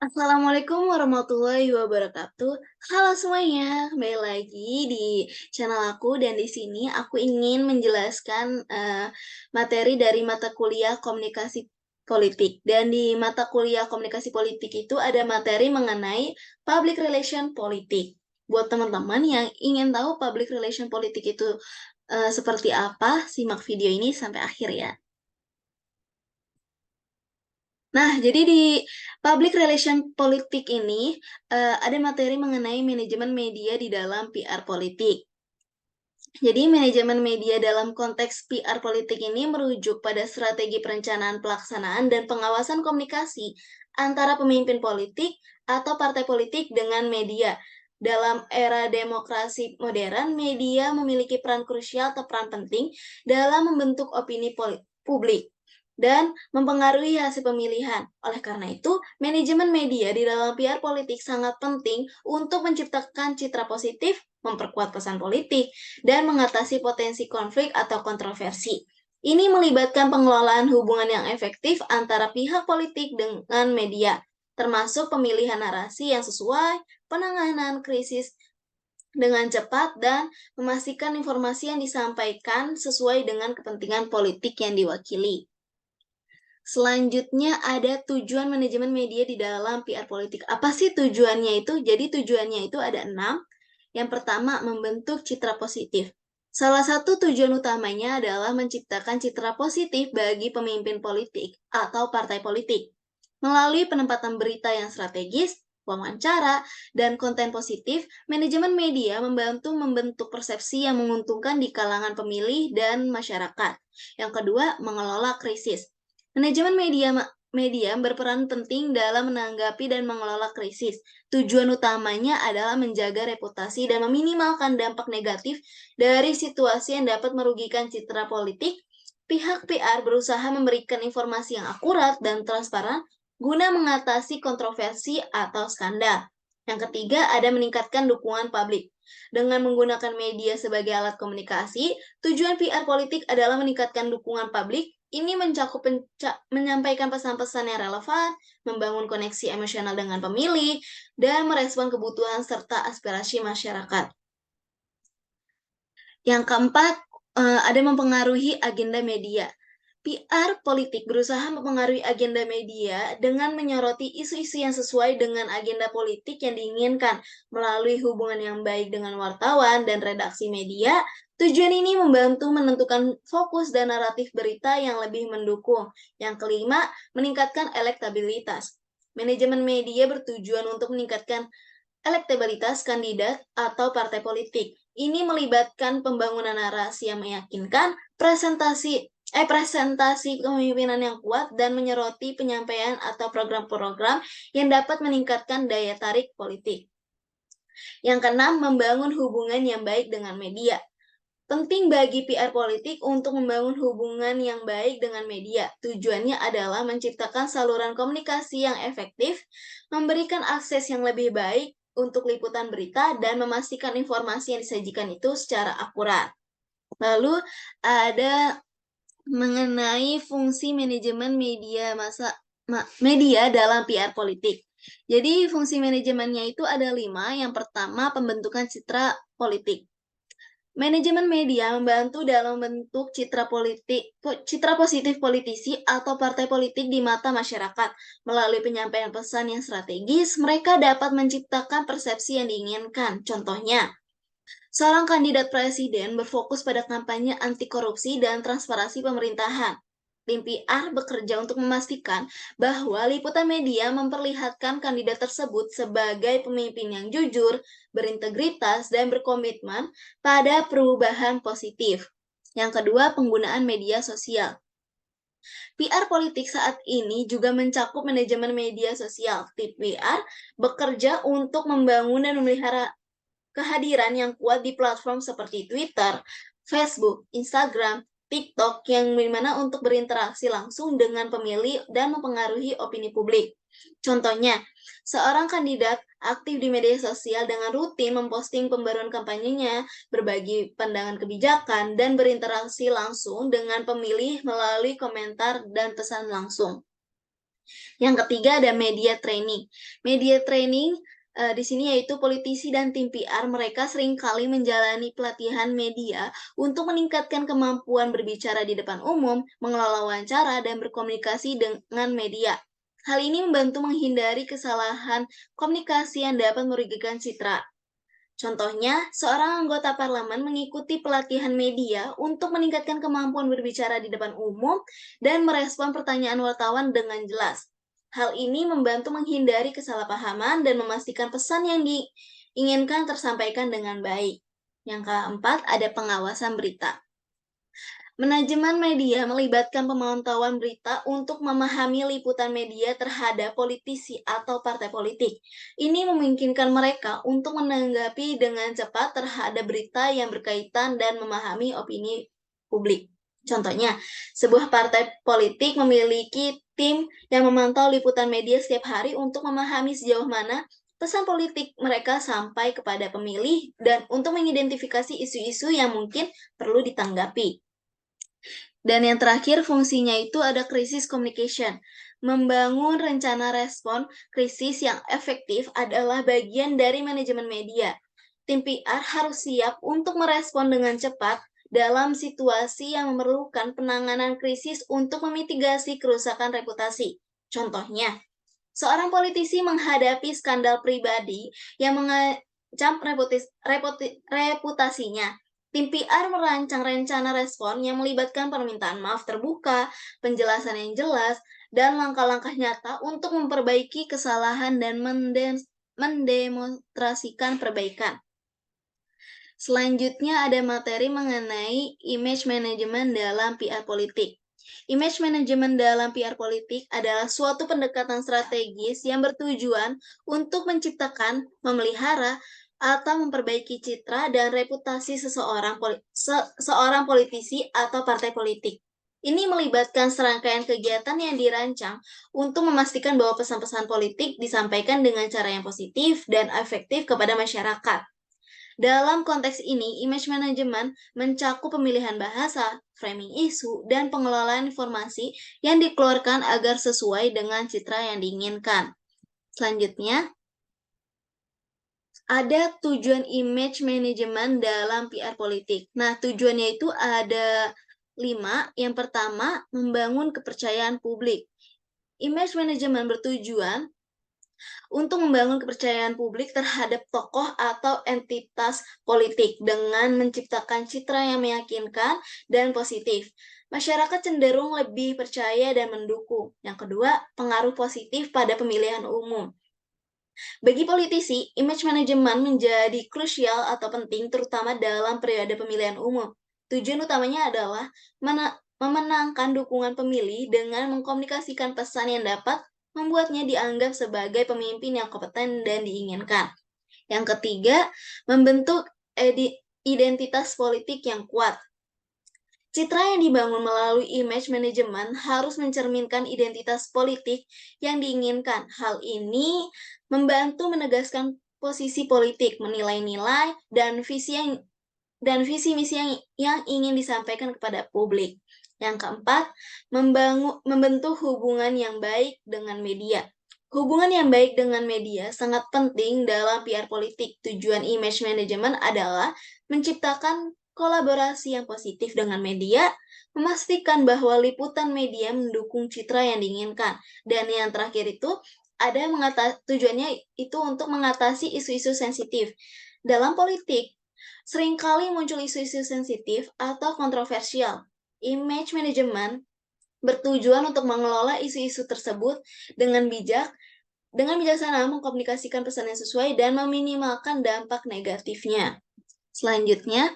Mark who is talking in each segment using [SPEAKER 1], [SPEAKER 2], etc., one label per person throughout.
[SPEAKER 1] Assalamualaikum warahmatullahi wabarakatuh. Halo semuanya, kembali lagi di channel aku dan di sini aku ingin menjelaskan materi dari mata kuliah komunikasi politik. Dan di mata kuliah komunikasi politik itu ada materi mengenai public relation politik. Buat teman-teman yang ingin tahu public relation politik itu seperti apa, simak video ini sampai akhir ya. Nah, jadi di public relation politik ini ada materi mengenai manajemen media di dalam PR politik. Jadi, manajemen media dalam konteks PR politik ini merujuk pada strategi perencanaan pelaksanaan dan pengawasan komunikasi antara pemimpin politik atau partai politik dengan media. Dalam era demokrasi modern, media memiliki peran krusial atau peran penting dalam membentuk opini publik dan mempengaruhi hasil pemilihan. Oleh karena itu, manajemen media di dalam PR politik sangat penting untuk menciptakan citra positif, memperkuat pesan politik, dan mengatasi potensi konflik atau kontroversi. Ini melibatkan pengelolaan hubungan yang efektif antara pihak politik dengan media, termasuk pemilihan narasi yang sesuai, penanganan krisis dengan cepat, dan memastikan informasi yang disampaikan sesuai dengan kepentingan politik yang diwakili. Selanjutnya ada tujuan manajemen media di dalam PR politik. Apa sih tujuannya itu? Jadi tujuannya itu ada 6. Yang pertama, membentuk citra positif. Salah satu tujuan utamanya adalah menciptakan citra positif bagi pemimpin politik atau partai politik. Melalui penempatan berita yang strategis, wawancara, dan konten positif, manajemen media membantu membentuk persepsi yang menguntungkan di kalangan pemilih dan masyarakat. Yang kedua, mengelola krisis. Manajemen media berperan penting dalam menanggapi dan mengelola krisis. Tujuan utamanya adalah menjaga reputasi dan meminimalkan dampak negatif dari situasi yang dapat merugikan citra politik. Pihak PR berusaha memberikan informasi yang akurat dan transparan guna mengatasi kontroversi atau skandal. Yang ketiga, ada meningkatkan dukungan publik. Dengan menggunakan media sebagai alat komunikasi, tujuan PR politik adalah meningkatkan dukungan publik. Ini mencakup menyampaikan pesan-pesan yang relevan, membangun koneksi emosional dengan pemilih, dan merespon kebutuhan serta aspirasi masyarakat. Yang keempat, ada mempengaruhi agenda media. PR politik berusaha mempengaruhi agenda media dengan menyoroti isu-isu yang sesuai dengan agenda politik yang diinginkan. Melalui hubungan yang baik dengan wartawan dan redaksi media, tujuan ini membantu menentukan fokus dan naratif berita yang lebih mendukung. Yang kelima, meningkatkan elektabilitas. Manajemen media bertujuan untuk meningkatkan elektabilitas kandidat atau partai politik. Ini melibatkan pembangunan narasi yang meyakinkan, presentasi kepemimpinan yang kuat, dan menyoroti penyampaian atau program-program yang dapat meningkatkan daya tarik politik. Yang keenam, membangun hubungan yang baik dengan media. Penting bagi PR politik untuk membangun hubungan yang baik dengan media. Tujuannya adalah menciptakan saluran komunikasi yang efektif, memberikan akses yang lebih baik untuk liputan berita, dan memastikan informasi yang disajikan itu secara akurat. Lalu ada mengenai fungsi manajemen media dalam PR politik. Jadi fungsi manajemennya itu ada 5. Yang pertama, pembentukan citra politik. Manajemen media membantu dalam bentuk citra positif politisi atau partai politik di mata masyarakat. Melalui penyampaian pesan yang strategis, mereka dapat menciptakan persepsi yang diinginkan. Contohnya, seorang kandidat presiden berfokus pada kampanye anti korupsi dan transparansi pemerintahan. Tim PR bekerja untuk memastikan bahwa liputan media memperlihatkan kandidat tersebut sebagai pemimpin yang jujur, berintegritas, dan berkomitmen pada perubahan positif. Yang kedua, penggunaan media sosial. PR politik saat ini juga mencakup manajemen media sosial. Tim PR bekerja untuk membangun dan memelihara kehadiran yang kuat di platform seperti Twitter, Facebook, Instagram, TikTok yang dimana untuk berinteraksi langsung dengan pemilih dan mempengaruhi opini publik. Contohnya, seorang kandidat aktif di media sosial dengan rutin memposting pembaruan kampanyenya, berbagi pandangan kebijakan, dan berinteraksi langsung dengan pemilih melalui komentar dan pesan langsung. Yang ketiga ada media training. Media training di sini yaitu politisi dan tim PR mereka seringkali menjalani pelatihan media untuk meningkatkan kemampuan berbicara di depan umum, mengelola wawancara, dan berkomunikasi dengan media. Hal ini membantu menghindari kesalahan komunikasi yang dapat merugikan citra. Contohnya, seorang anggota parlemen mengikuti pelatihan media untuk meningkatkan kemampuan berbicara di depan umum dan merespon pertanyaan wartawan dengan jelas. Hal ini membantu menghindari kesalahpahaman dan memastikan pesan yang diinginkan tersampaikan dengan baik. Yang keempat, ada pengawasan berita. Manajemen media melibatkan pemantauan berita untuk memahami liputan media terhadap politisi atau partai politik. Ini memungkinkan mereka untuk menanggapi dengan cepat terhadap berita yang berkaitan dan memahami opini publik. Contohnya, sebuah partai politik memiliki tim yang memantau liputan media setiap hari untuk memahami sejauh mana pesan politik mereka sampai kepada pemilih dan untuk mengidentifikasi isu-isu yang mungkin perlu ditanggapi. Dan yang terakhir fungsinya itu ada krisis communication. Membangun rencana respon krisis yang efektif adalah bagian dari manajemen media. Tim PR harus siap untuk merespon dengan cepat dalam situasi yang memerlukan penanganan krisis untuk memitigasi kerusakan reputasi. Contohnya, seorang politisi menghadapi skandal pribadi yang mengancam reputasinya. Tim PR merancang rencana respon yang melibatkan permintaan maaf terbuka, penjelasan yang jelas, dan langkah-langkah nyata untuk memperbaiki kesalahan dan mendemonstrasikan perbaikan. Selanjutnya ada materi mengenai image management dalam PR politik. Image management dalam PR politik adalah suatu pendekatan strategis yang bertujuan untuk menciptakan, memelihara, atau memperbaiki citra dan reputasi seorang politisi atau partai politik. Ini melibatkan serangkaian kegiatan yang dirancang untuk memastikan bahwa pesan-pesan politik disampaikan dengan cara yang positif dan efektif kepada masyarakat. Dalam konteks ini, image management mencakup pemilihan bahasa, framing isu, dan pengelolaan informasi yang dikeluarkan agar sesuai dengan citra yang diinginkan. Selanjutnya, ada tujuan image management dalam PR politik. Nah, tujuannya itu ada 5. Yang pertama, membangun kepercayaan publik. Image management bertujuan untuk membangun kepercayaan publik terhadap tokoh atau entitas politik dengan menciptakan citra yang meyakinkan dan positif. Masyarakat cenderung lebih percaya dan mendukung. Yang kedua, pengaruh positif pada pemilihan umum. Bagi politisi, image management menjadi krusial atau penting terutama dalam periode pemilihan umum. Tujuan utamanya adalah memenangkan dukungan pemilih dengan mengkomunikasikan pesan yang dapat membuatnya dianggap sebagai pemimpin yang kompeten dan diinginkan. Yang ketiga, membentuk identitas politik yang kuat. Citra yang dibangun melalui image management harus mencerminkan identitas politik yang diinginkan. Hal ini membantu menegaskan posisi politik, menilai nilai, dan visi misi yang ingin disampaikan kepada publik. Yang keempat, membentuk hubungan yang baik dengan media. Hubungan yang baik dengan media sangat penting dalam PR politik. Tujuan image management adalah menciptakan kolaborasi yang positif dengan media, memastikan bahwa liputan media mendukung citra yang diinginkan. Dan yang terakhir itu, tujuannya itu untuk mengatasi isu-isu sensitif. Dalam politik, seringkali muncul isu-isu sensitif atau kontroversial. Image management bertujuan untuk mengelola isu-isu tersebut dengan bijaksana mengkomunikasikan pesan yang sesuai dan meminimalkan dampak negatifnya. Selanjutnya,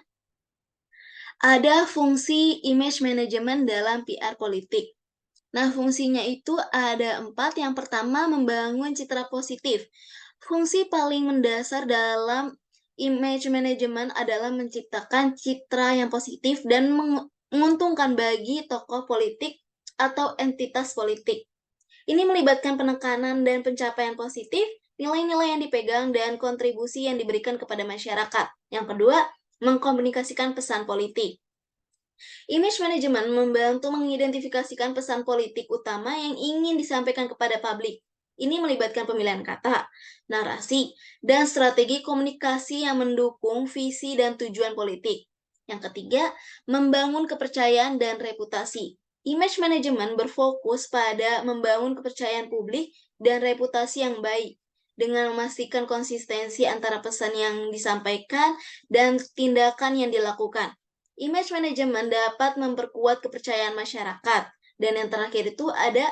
[SPEAKER 1] ada fungsi image management dalam PR politik. Nah, fungsinya itu ada 4. Yang pertama, membangun citra positif. Fungsi paling mendasar dalam image management adalah menciptakan citra yang positif dan menguntungkan bagi tokoh politik atau entitas politik. Ini melibatkan penekanan dan pencapaian positif, nilai-nilai yang dipegang, dan kontribusi yang diberikan kepada masyarakat. Yang kedua, mengkomunikasikan pesan politik. Image management membantu mengidentifikasikan pesan politik utama yang ingin disampaikan kepada publik. Ini melibatkan pemilihan kata, narasi, dan strategi komunikasi yang mendukung visi dan tujuan politik. Yang ketiga, membangun kepercayaan dan reputasi. Image management berfokus pada membangun kepercayaan publik dan reputasi yang baik dengan memastikan konsistensi antara pesan yang disampaikan dan tindakan yang dilakukan. Image management dapat memperkuat kepercayaan masyarakat. Dan yang terakhir itu ada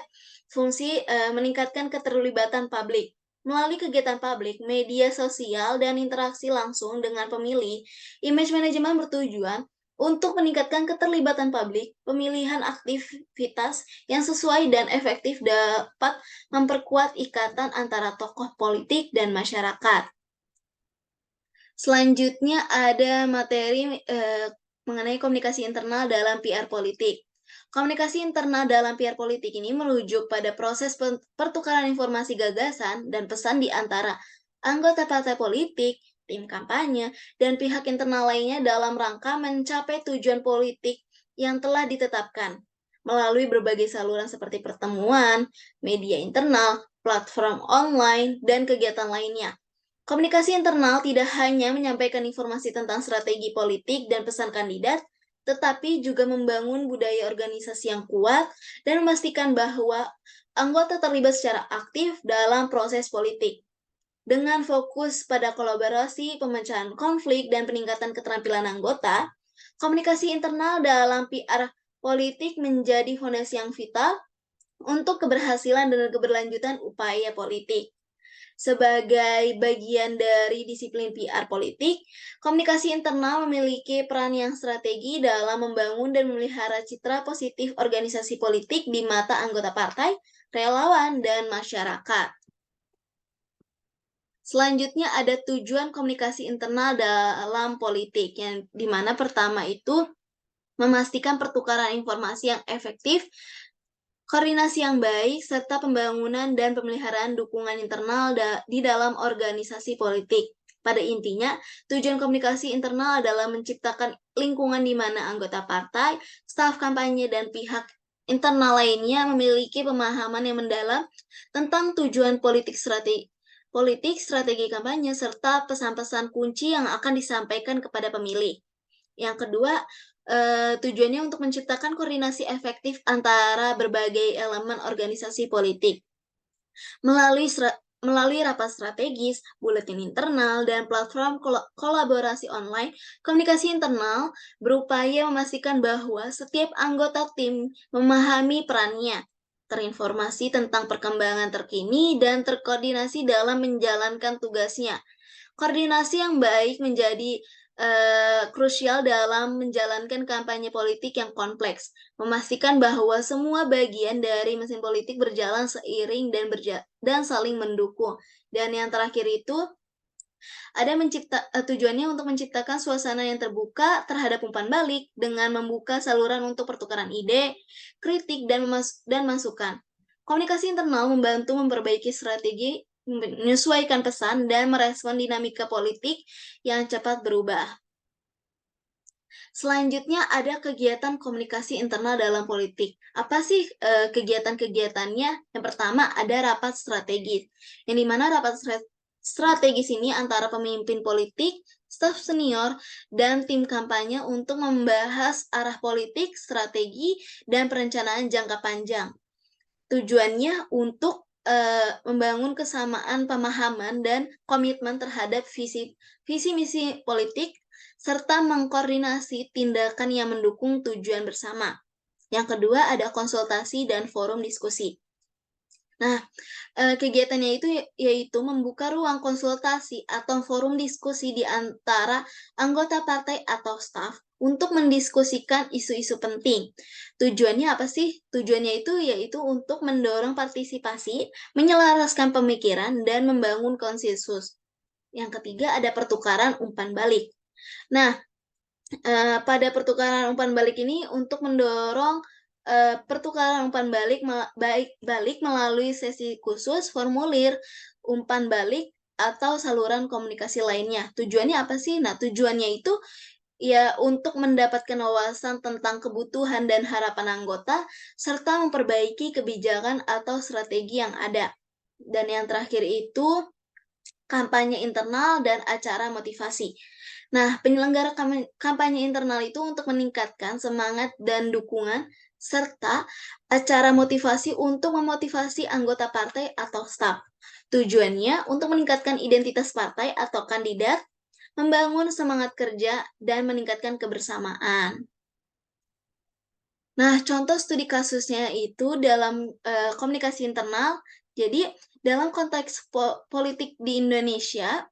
[SPEAKER 1] fungsi meningkatkan keterlibatan publik. Melalui kegiatan publik, media sosial, dan interaksi langsung dengan pemilih, image management bertujuan untuk meningkatkan keterlibatan publik, pemilihan aktivitas yang sesuai dan efektif dapat memperkuat ikatan antara tokoh politik dan masyarakat. Selanjutnya ada materi mengenai komunikasi internal dalam PR politik. Komunikasi internal dalam PR politik ini merujuk pada proses pertukaran informasi gagasan dan pesan di antara anggota partai politik, tim kampanye, dan pihak internal lainnya dalam rangka mencapai tujuan politik yang telah ditetapkan melalui berbagai saluran seperti pertemuan, media internal, platform online, dan kegiatan lainnya. Komunikasi internal tidak hanya menyampaikan informasi tentang strategi politik dan pesan kandidat, tetapi juga membangun budaya organisasi yang kuat dan memastikan bahwa anggota terlibat secara aktif dalam proses politik. Dengan fokus pada kolaborasi, pemecahan konflik, dan peningkatan keterampilan anggota, komunikasi internal dalam PR politik menjadi fondasi yang vital untuk keberhasilan dan keberlanjutan upaya politik. Sebagai bagian dari disiplin PR politik, komunikasi internal memiliki peran yang strategi dalam membangun dan memelihara citra positif organisasi politik di mata anggota partai, relawan, dan masyarakat. Selanjutnya ada tujuan komunikasi internal dalam politik, yang dimana pertama itu memastikan pertukaran informasi yang efektif, koordinasi yang baik, serta pembangunan dan pemeliharaan dukungan internal di dalam organisasi politik. Pada intinya, tujuan komunikasi internal adalah menciptakan lingkungan di mana anggota partai, staf kampanye, dan pihak internal lainnya memiliki pemahaman yang mendalam tentang tujuan strategi kampanye, serta pesan-pesan kunci yang akan disampaikan kepada pemilih. Yang kedua, tujuannya untuk menciptakan koordinasi efektif antara berbagai elemen organisasi politik. Melalui rapat strategis, buletin internal, dan platform kolaborasi online, komunikasi internal berupaya memastikan bahwa setiap anggota tim memahami perannya, terinformasi tentang perkembangan terkini, dan terkoordinasi dalam menjalankan tugasnya. Koordinasi yang baik menjadi krusial dalam menjalankan kampanye politik yang kompleks, memastikan bahwa semua bagian dari mesin politik berjalan seiring dan saling mendukung. Dan yang terakhir itu ada tujuannya untuk menciptakan suasana yang terbuka terhadap umpan balik dengan membuka saluran untuk pertukaran ide, kritik, dan masukan. Komunikasi internal membantu memperbaiki strategi, menyesuaikan pesan, dan merespon dinamika politik yang cepat berubah. Selanjutnya ada kegiatan komunikasi internal dalam politik. Apa sih kegiatan-kegiatannya? Yang pertama ada rapat strategis, yang dimana rapat strategis ini antara pemimpin politik, staf senior, dan tim kampanye untuk membahas arah politik, strategi, dan perencanaan jangka panjang. Tujuannya untuk membangun kesamaan pemahaman dan komitmen terhadap visi misi politik, serta mengkoordinasi tindakan yang mendukung tujuan bersama. Yang kedua ada konsultasi dan forum diskusi. Nah, kegiatannya itu yaitu membuka ruang konsultasi atau forum diskusi di antara anggota partai atau staf untuk mendiskusikan isu-isu penting. Tujuannya apa sih? Tujuannya itu yaitu untuk mendorong partisipasi, menyelaraskan pemikiran, dan membangun konsensus. Yang ketiga ada pertukaran umpan balik. Nah, pada pertukaran umpan balik ini untuk mendorong pertukaran umpan balik melalui sesi khusus, formulir, umpan balik, atau saluran komunikasi lainnya. Tujuannya apa sih? Nah, tujuannya itu ya untuk mendapatkan wawasan tentang kebutuhan dan harapan anggota, serta memperbaiki kebijakan atau strategi yang ada. Dan yang terakhir itu kampanye internal dan acara motivasi. Nah, penyelenggara kampanye internal itu untuk meningkatkan semangat dan dukungan, serta acara motivasi untuk memotivasi anggota partai atau staf. Tujuannya untuk meningkatkan identitas partai atau kandidat, membangun semangat kerja, dan meningkatkan kebersamaan. Nah, contoh studi kasusnya itu dalam komunikasi internal. Jadi, dalam konteks politik di Indonesia,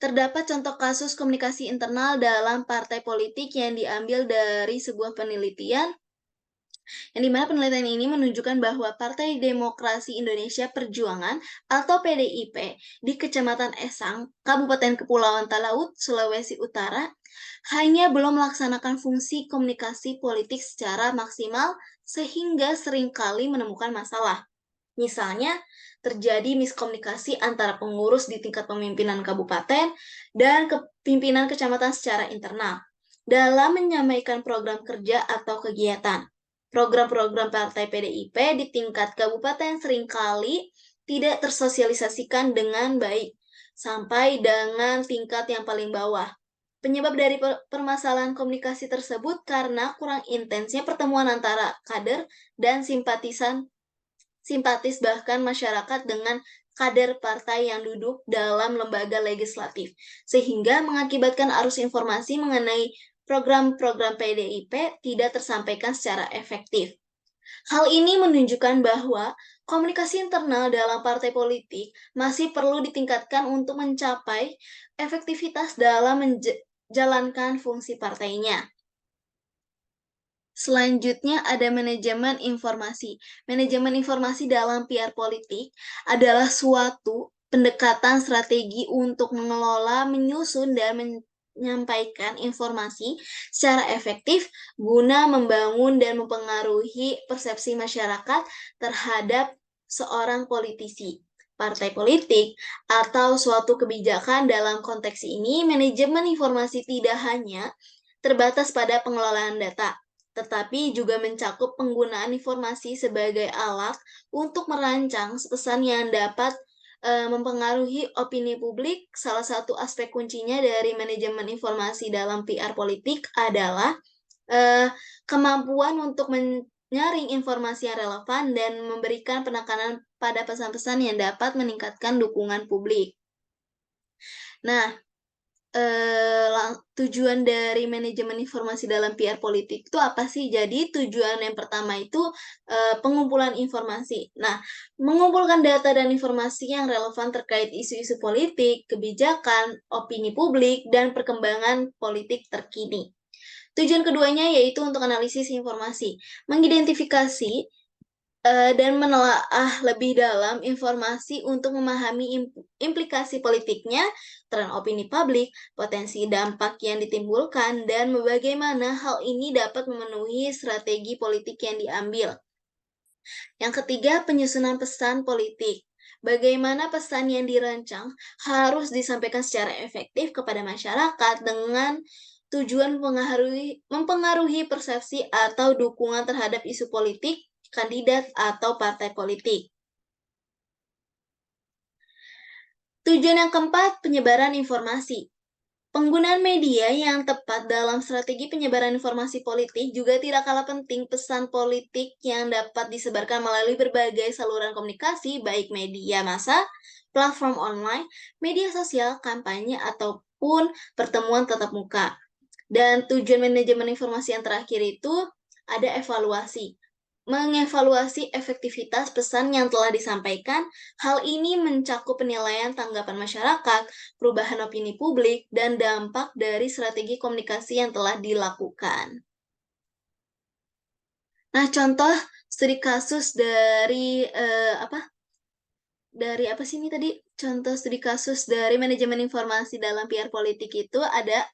[SPEAKER 1] terdapat contoh kasus komunikasi internal dalam partai politik yang diambil dari sebuah penelitian yang dimana penelitian ini menunjukkan bahwa Partai Demokrasi Indonesia Perjuangan atau PDIP di Kecamatan Esang, Kabupaten Kepulauan Talaut, Sulawesi Utara, hanya belum melaksanakan fungsi komunikasi politik secara maksimal sehingga seringkali menemukan masalah. Misalnya, terjadi miskomunikasi antara pengurus di tingkat pemimpinan kabupaten dan pimpinan kecamatan secara internal dalam menyampaikan program kerja atau kegiatan. Program-program partai PDIP di tingkat kabupaten seringkali tidak tersosialisasikan dengan baik sampai dengan tingkat yang paling bawah. Penyebab dari permasalahan komunikasi tersebut karena kurang intensnya pertemuan antara kader dan simpatis bahkan masyarakat dengan kader partai yang duduk dalam lembaga legislatif, sehingga mengakibatkan arus informasi mengenai program-program PDIP tidak tersampaikan secara efektif. Hal ini menunjukkan bahwa komunikasi internal dalam partai politik masih perlu ditingkatkan untuk mencapai efektivitas dalam menjalankan fungsi partainya. Selanjutnya ada manajemen informasi. Manajemen informasi dalam PR politik adalah suatu pendekatan strategi untuk mengelola, menyusun, dan menyampaikan informasi secara efektif guna membangun dan mempengaruhi persepsi masyarakat terhadap seorang politisi, partai politik, atau suatu kebijakan. Dalam konteks ini, manajemen informasi tidak hanya terbatas pada pengelolaan data, tetapi juga mencakup penggunaan informasi sebagai alat untuk merancang pesan yang dapat mempengaruhi opini publik. Salah satu aspek kuncinya dari manajemen informasi dalam PR politik adalah kemampuan untuk menyaring informasi yang relevan dan memberikan penekanan pada pesan-pesan yang dapat meningkatkan dukungan publik. Nah, tujuan dari manajemen informasi dalam PR politik itu apa sih? Jadi tujuan yang pertama itu pengumpulan informasi. Nah, mengumpulkan data dan informasi yang relevan terkait isu-isu politik, kebijakan, opini publik, dan perkembangan politik terkini. Tujuan keduanya yaitu untuk analisis informasi, mengidentifikasi dan menelaah lebih dalam informasi untuk memahami implikasi politiknya, tren opini publik, potensi dampak yang ditimbulkan, dan bagaimana hal ini dapat memenuhi strategi politik yang diambil. Yang ketiga, penyusunan pesan politik. Bagaimana pesan yang dirancang harus disampaikan secara efektif kepada masyarakat dengan tujuan mempengaruhi persepsi atau dukungan terhadap isu politik, kandidat, atau partai politik. Tujuan yang keempat, penyebaran informasi. Penggunaan media yang tepat dalam strategi penyebaran informasi politik juga tidak kalah penting. Pesan politik yang dapat disebarkan melalui berbagai saluran komunikasi, baik media massa, platform online, media sosial, kampanye, ataupun pertemuan tatap muka. Dan tujuan manajemen informasi yang terakhir itu ada evaluasi. Mengevaluasi efektivitas pesan yang telah disampaikan. Hal ini mencakup penilaian tanggapan masyarakat, perubahan opini publik, dan dampak dari strategi komunikasi yang telah dilakukan. Nah, contoh studi kasus dari apa sih ini tadi? Contoh studi kasus dari manajemen informasi dalam PR politik itu ada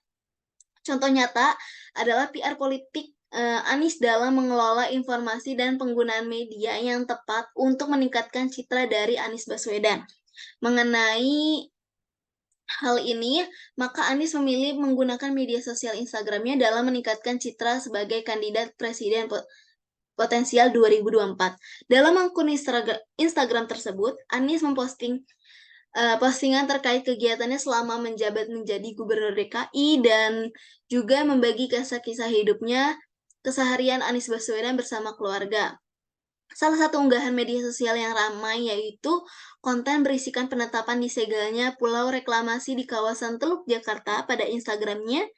[SPEAKER 1] contoh nyata adalah PR politik Anies dalam mengelola informasi dan penggunaan media yang tepat untuk meningkatkan citra dari Anies Baswedan mengenai Hal ini, maka Anies memilih menggunakan media sosial Instagram-nya dalam meningkatkan citra sebagai kandidat presiden potensial 2024. Dalam akun Instagram tersebut, Anies memposting postingan terkait kegiatannya selama menjabat menjadi Gubernur DKI dan juga membagi kisah-kisah hidupnya keseharian Anies Baswedan bersama keluarga. Salah satu unggahan media sosial yang ramai yaitu konten berisikan penetapan disegelnya pulau reklamasi di kawasan Teluk Jakarta. Pada Instagramnya,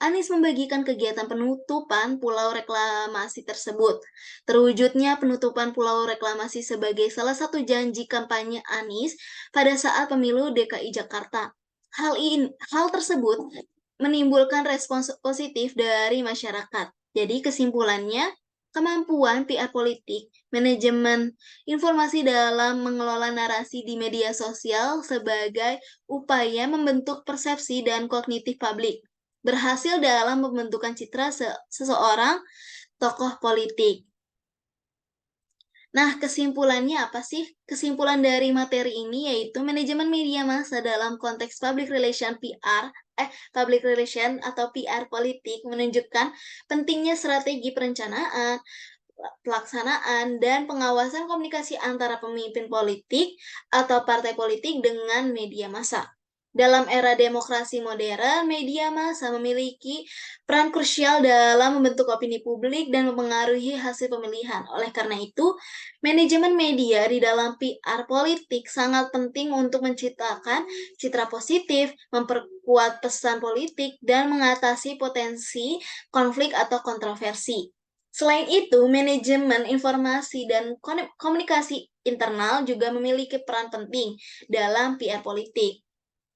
[SPEAKER 1] Anies membagikan kegiatan penutupan pulau reklamasi tersebut. Terwujudnya penutupan pulau reklamasi sebagai salah satu janji kampanye Anies pada saat pemilu DKI Jakarta. Hal tersebut menimbulkan respons positif dari masyarakat. Jadi kesimpulannya, kemampuan PR politik, manajemen informasi dalam mengelola narasi di media sosial sebagai upaya membentuk persepsi dan kognitif publik, berhasil dalam pembentukan citra seseorang tokoh politik. Nah, kesimpulannya apa sih? Kesimpulan dari materi ini yaitu manajemen media massa dalam konteks public relation atau PR politik menunjukkan pentingnya strategi perencanaan, pelaksanaan, dan pengawasan komunikasi antara pemimpin politik atau partai politik dengan media massa. Dalam era demokrasi modern, media massa memiliki peran krusial dalam membentuk opini publik dan mempengaruhi hasil pemilihan. Oleh karena itu, manajemen media di dalam PR politik sangat penting untuk menciptakan citra positif, memperkuat pesan politik, dan mengatasi potensi konflik atau kontroversi. Selain itu, manajemen informasi dan komunikasi internal juga memiliki peran penting dalam PR politik.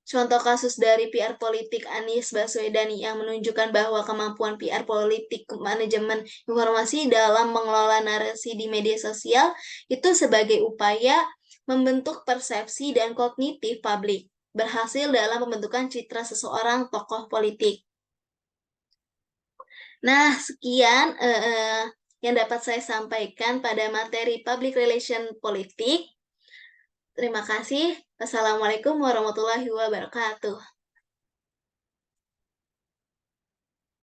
[SPEAKER 1] Contoh kasus dari PR politik Anies Baswedan yang menunjukkan bahwa kemampuan PR politik manajemen informasi dalam mengelola narasi di media sosial itu sebagai upaya membentuk persepsi dan kognitif publik, berhasil dalam pembentukan citra seseorang tokoh politik. Nah, sekian yang dapat saya sampaikan pada materi Public Relation Politik. Terima kasih. Wassalamualaikum warahmatullahi wabarakatuh.